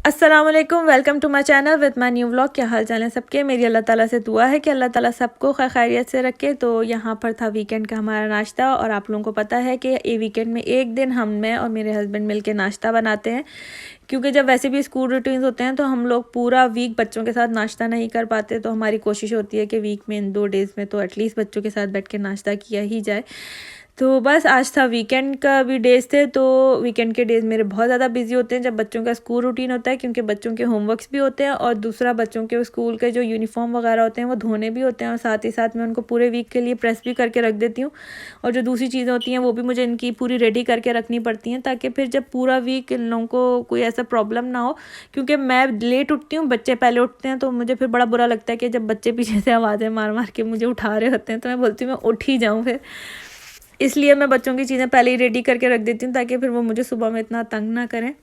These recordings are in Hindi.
अस्सलाम वालेकुम, welcome to my channel with my new vlog. क्या हाल चाल है सबके। मेरी अल्लाह ताला से दुआ है कि अल्लाह ताला सबको खैरियत से रखे। तो यहाँ पर था वीकेंड का हमारा नाश्ता, और आप लोगों को पता है कि ये वीकेंड में एक दिन मैं और मेरे हस्बैंड मिलके नाश्ता बनाते हैं, क्योंकि जब वैसे भी स्कूल रूटीन्स होते हैं तो हम लोग पूरा वीक बच्चों के साथ नाश्ता नहीं कर पाते। तो हमारी कोशिश होती है कि वीक में इन 2 डेज़ में तो एटलीस्ट बच्चों के साथ बैठ के नाश्ता किया ही जाए। तो बस आज था वीकेंड का भी डेज़ थे। तो वीकेंड के डेज़ मेरे बहुत ज़्यादा बिजी होते हैं जब बच्चों का स्कूल रूटीन होता है, क्योंकि बच्चों के होमवर्क्स भी होते हैं और दूसरा बच्चों के स्कूल के जो यूनिफॉर्म वगैरह होते हैं वो धोने भी होते हैं, और साथ ही साथ मैं उनको पूरे वीक के लिए प्रेस भी करके रख देती हूँ। और जो दूसरी चीज़ें होती हैं वो भी मुझे इनकी पूरी रेडी करके रखनी पड़ती हैं, ताकि फिर जब पूरा वीक इन लोगों को कोई ऐसा प्रॉब्लम ना हो। क्योंकि मैं लेट उठती हूँ, बच्चे पहले उठते हैं, तो मुझे फिर बड़ा बुरा लगता है कि जब बच्चे पीछे से आवाज़ें मार मार के मुझे उठा रहे होते हैं, तो मैं बोलती हूँ मैं उठ ही जाऊँ फिर। इसलिए मैं बच्चों की चीज़ें पहले ही रेडी करके रख देती हूँ, ताकि फिर वो मुझे सुबह में इतना तंग ना करें।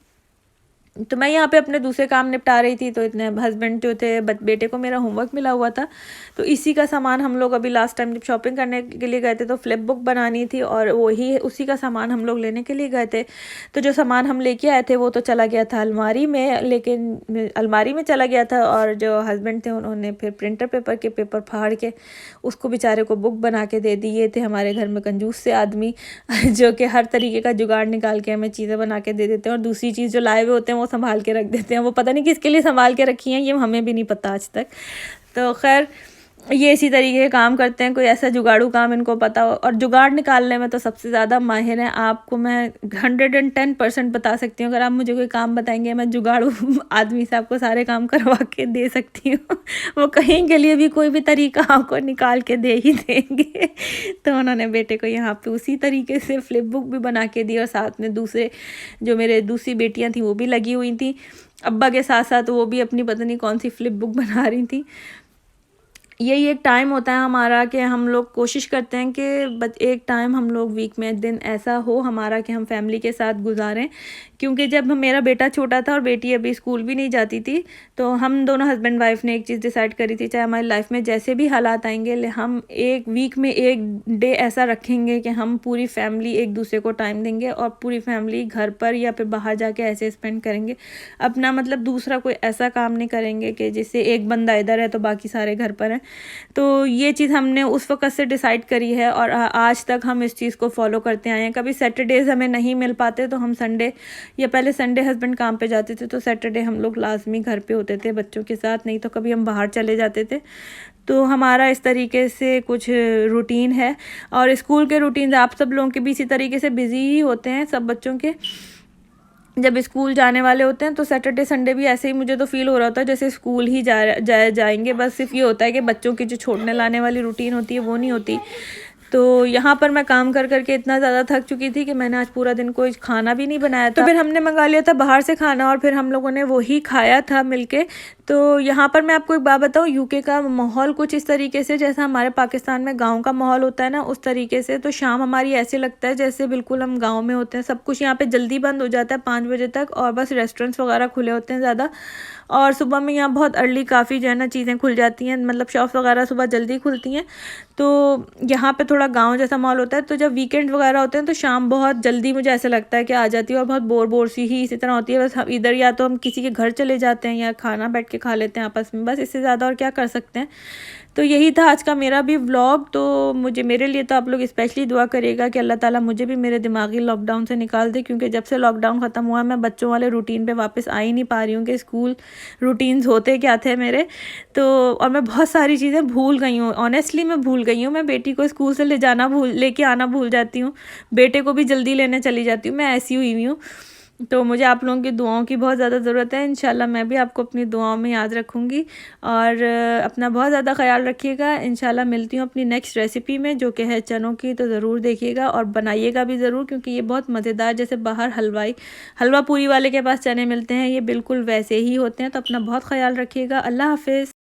तो मैं यहाँ पे अपने दूसरे काम निपटा रही थी, तो इतने हस्बैंड जो थे, बेटे को मेरा होमवर्क मिला हुआ था, तो इसी का सामान हम लोग अभी लास्ट टाइम जब शॉपिंग करने के लिए गए थे तो फ्लिप बुक बनानी थी, और वही उसी का सामान हम लोग लेने के लिए गए थे। तो जो सामान हम लेके आए थे वो तो चला गया था अलमारी में, लेकिन अलमारी में चला गया था, और जो हस्बैंड थे उन्होंने फिर प्रिंटर पेपर के पेपर फाड़ के उसको बेचारे को बुक बना के दे दी। ये थे हमारे घर में कंजूस से आदमी जो कि हर तरीके का जुगाड़ निकाल के हमें चीज़ें बना के दे देते हैं, और दूसरी चीज़ जो लाए हुए होते हैं वो संभाल के रख देते हैं। वो पता नहीं किसके लिए संभाल के रखी हैं, ये हमें भी नहीं पता आज तक। तो खैर ये इसी तरीके के काम करते हैं, कोई ऐसा जुगाड़ू काम इनको पता हो। और जुगाड़ निकालने में तो सबसे ज़्यादा माहिर हैं। आपको मैं 110% बता सकती हूँ, अगर आप मुझे कोई काम बताएंगे मैं जुगाड़ू आदमी से आपको सारे काम करवा के दे सकती हूँ। वो कहीं के लिए भी कोई भी तरीका आपको निकाल के दे ही देंगे। तो उन्होंने बेटे को यहाँ पे उसी तरीके से फ्लिप बुक भी बना के दी, और साथ में दूसरे जो मेरे दूसरी बेटियाँ थी वो भी लगी हुई थी अब्बा के साथ साथ, वो भी अपनी पता नहीं कौन सी फ्लिप बुक बना रही थी। यही एक टाइम होता है हमारा कि हम लोग कोशिश करते हैं कि एक टाइम हम लोग वीक में दिन ऐसा हो हमारा कि हम फैमिली के साथ गुजारें। क्योंकि जब मेरा बेटा छोटा था और बेटी अभी स्कूल भी नहीं जाती थी, तो हम दोनों हस्बैंड वाइफ ने एक चीज़ डिसाइड करी थी, चाहे हमारी लाइफ में जैसे भी हालात आएंगे, हम एक वीक में एक डे ऐसा रखेंगे कि हम पूरी फैमिली एक दूसरे को टाइम देंगे, और पूरी फैमिली घर पर या फिर बाहर जाके ऐसे स्पेंड करेंगे अपना, मतलब दूसरा कोई ऐसा काम नहीं करेंगे कि जिससे एक बंदा इधर है तो बाकी सारे घर पर हैं। तो ये चीज़ हमने उस वक़्त से डिसाइड करी है, और आज तक हम इस चीज़ को फॉलो करते आए हैं। कभी सैटरडेज़ हमें नहीं मिल पाते तो हम संडे, या पहले संडे हस्बैंड काम पे जाते थे तो सैटरडे हम लोग लाजमी घर पे होते थे बच्चों के साथ, नहीं तो कभी हम बाहर चले जाते थे। तो हमारा इस तरीके से कुछ रूटीन है, और स्कूल के रूटीन आप सब लोगों के भी इसी तरीके से बिज़ी ही होते हैं। सब बच्चों के जब स्कूल जाने वाले होते हैं तो सैटरडे संडे भी ऐसे ही मुझे तो फील हो रहा होता है जैसे स्कूल ही जाएंगे। बस सिर्फ ये होता है कि बच्चों की जो छोड़ने लाने वाली रूटीन होती है वो नहीं होती। तो यहाँ पर मैं काम कर करके इतना ज़्यादा थक चुकी थी कि मैंने आज पूरा दिन कोई खाना भी नहीं बनाया था। तो फिर हमने मंगा लिया था बाहर से खाना, और फिर हम लोगों ने वही खाया था मिलके। तो यहाँ पर मैं आपको एक बात बताऊँ, यूके का माहौल कुछ इस तरीके से जैसा हमारे पाकिस्तान में गांव का माहौल होता है ना, उस तरीके से। तो शाम हमारी ऐसे लगता है जैसे बिल्कुल हम गांव में होते हैं। सब कुछ यहाँ पे जल्दी बंद हो जाता है 5 बजे तक, और बस रेस्टोरेंट्स वगैरह खुले होते हैं ज़्यादा। और सुबह में यहाँ बहुत अर्ली काफ़ी जो है ना चीज़ें खुल जाती हैं, मतलब शॉप्स वगैरह सुबह जल्दी खुलती हैं। तो यहाँ पे थोड़ा गांव जैसा माहौल होता है। तो जब वीकेंड वगैरह होते हैं तो शाम बहुत जल्दी मुझे ऐसा लगता है कि आ जाती है, और बहुत बोर बोर सी ही इसी तरह होती है। बस हम इधर या तो हम किसी के घर चले जाते हैं या खाना बैठ के खा लेते हैं आपस में, बस इससे ज़्यादा और क्या कर सकते हैं। तो यही था आज का मेरा भी व्लॉग। तो मेरे लिए तो आप लोग स्पेशली दुआ करिएगा कि अल्लाह ताला मुझे भी मेरे दिमागी लॉकडाउन से निकाल दे, क्योंकि जब से लॉकडाउन ख़त्म हुआ मैं बच्चों वाले रूटीन पे वापस आ ही नहीं पा रही हूँ कि स्कूल रूटीन्स होते क्या थे मेरे। तो और मैं बहुत सारी चीज़ें भूल गई हूँ, ऑनेस्टली मैं भूल गई हूँ। मैं बेटी को स्कूल से लेके आना भूल जाती हूँ, बेटे को भी जल्दी लेने चली जाती हूँ, मैं ऐसी हुई हूँ। तो मुझे आप लोगों की दुआओं की बहुत ज़्यादा ज़रूरत है। इंशाल्लाह मैं भी आपको अपनी दुआओं में याद रखूँगी, और अपना बहुत ज़्यादा ख़्याल रखिएगा। इंशाल्लाह मिलती हूँ अपनी नेक्स्ट रेसिपी में, जो कि है चनों की। तो ज़रूर देखिएगा और बनाइएगा भी ज़रूर, क्योंकि ये बहुत मज़ेदार, जैसे बाहर हलवा पूरी वाले के पास चने मिलते हैं, ये बिल्कुल वैसे ही होते हैं। तो अपना बहुत ख़्याल रखिएगा। अल्लाह हाफ़िज़।